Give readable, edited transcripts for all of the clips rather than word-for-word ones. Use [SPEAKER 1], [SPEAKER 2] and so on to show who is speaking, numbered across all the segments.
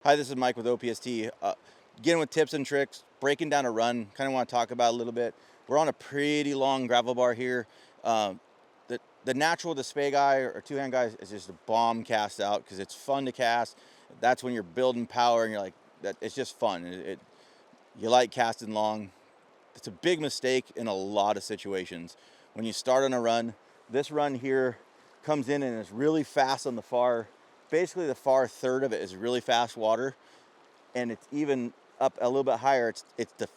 [SPEAKER 1] Hi, this is Mike with OPST. Getting with tips and tricks, breaking down a run, kind of want to talk about it a little bit. We're on a pretty long gravel bar here. Um, the natural to spay guy or two-hand guy is just a bomb cast out because it's fun to cast. That's when you're building power and you're like, that it's just fun. You like casting long. It's a big mistake in a lot of situations. When you start on a run, this run here comes in and it's really fast on the far, basically the far third of it is really fast water, and it's even up a little bit higher. It's the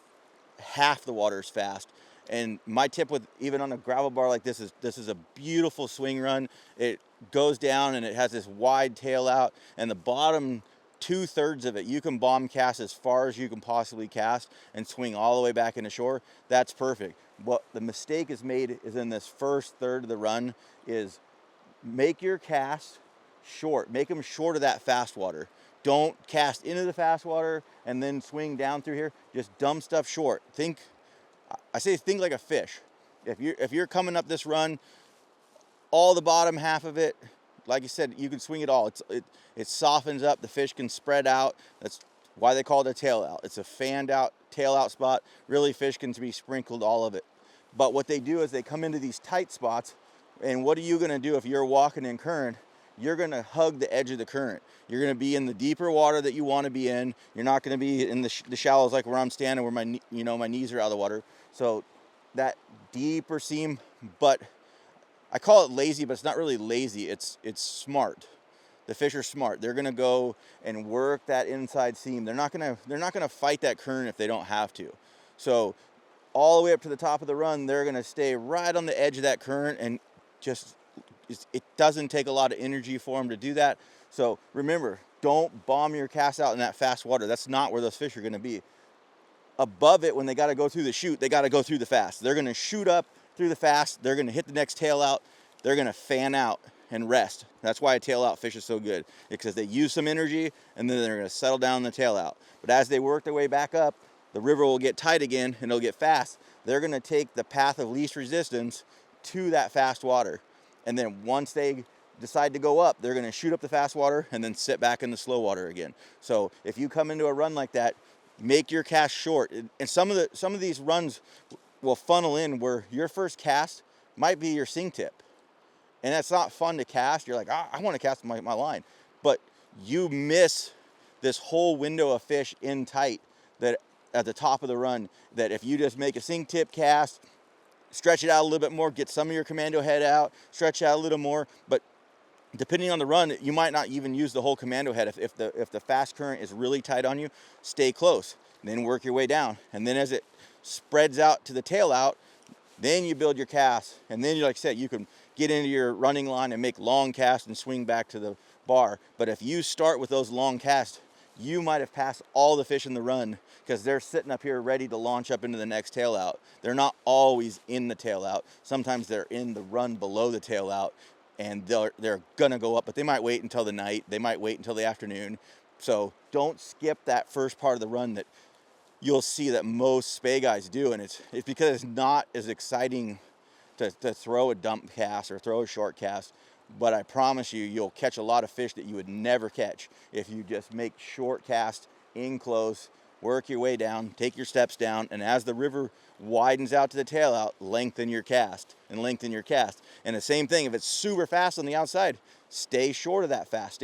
[SPEAKER 1] half the water is fast. And my tip with even on a gravel bar like this is a beautiful swing run. It goes down and it has this wide tail out, and the bottom 2/3 of it you can bomb cast as far as you can possibly cast and swing all the way back into shore. That's perfect. What the mistake is made is in this first third of the run is make your cast short. Make them short of that fast water. Don't cast into the fast water and then swing down through here. Just dump stuff short. Think like a fish. If you're coming up this run, all the bottom half of it, like you said, you can swing it all. It softens up. The fish can spread out. That's why they call it a tail out. It's a fanned out tail out spot. Really, fish can be sprinkled all of it. But what they do is they come into these tight spots. And what are you going to do if you're walking in current? You're going to hug the edge of the current. You're going to be in the deeper water that you want to be in. You're not going to be in the shallows like where I'm standing, where my knees are out of the water. So that deeper seam, but I call it lazy, but it's not really lazy. It's smart. The fish are smart. They're going to go and work that inside seam. They're not going to fight that current if they don't have to. So all the way up to the top of the run, they're going to stay right on the edge of that current, and just it doesn't take a lot of energy for them to do that. So remember, don't bomb your cast out in that fast water. That's not where those fish are going to be. Above it, when they got to go through the chute, they got to go through the fast. They're going to shoot up through the fast. They're going to hit the next tail out. They're going to fan out and rest. That's why a tail out fish is so good, because they use some energy and then they're going to settle down the tail out. But as they work their way back up, the river will get tight again and it'll get fast. They're going to take the path of least resistance to that fast water. And then once they decide to go up, they're going to shoot up the fast water and then sit back in the slow water again. So if you come into a run like that, make your cast short. And some of these runs will funnel in where your first cast might be your sing tip. And that's not fun to cast. You're like, I want to cast my line. But you miss this whole window of fish in tight that at the top of the run, that if you just make a sing tip cast, stretch it out a little bit more, get some of your commando head out, stretch out a little more. But depending on the run, you might not even use the whole commando head. If the fast current is really tight on you, stay close, then work your way down. And then as it spreads out to the tail out, then you build your cast. And then, like I said, you can get into your running line and make long casts and swing back to the bar. But if you start with those long casts, you might have passed all the fish in the run because they're sitting up here ready to launch up into the next tail out. They're not always in the tail out. Sometimes they're in the run below the tail out, and they're gonna go up, but they might wait until the night. They might wait until the afternoon. So don't skip that first part of the run that you'll see that most spay guys do, and it's because it's not as exciting to throw a dump cast or throw a short cast. But I promise you, you'll catch a lot of fish that you would never catch if you just make short cast in close, work your way down, take your steps down, and as the river widens out to the tail out, lengthen your cast and lengthen your cast. And the same thing, if it's super fast on the outside, stay short of that fast.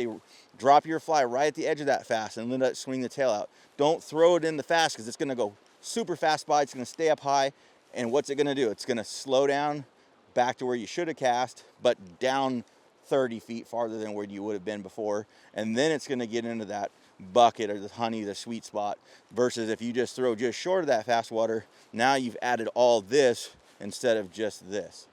[SPEAKER 1] Drop your fly right at the edge of that fast and let it swing the tail out. Don't throw it in the fast because it's going to go super fast by. It's going to stay up high. And what's it going to do? It's going to slow down back to where you should have cast, but down 30 feet farther than where you would have been before. And then it's going to get into that bucket or the honey, the sweet spot, versus if you just throw just short of that fast water, now you've added all this instead of just this.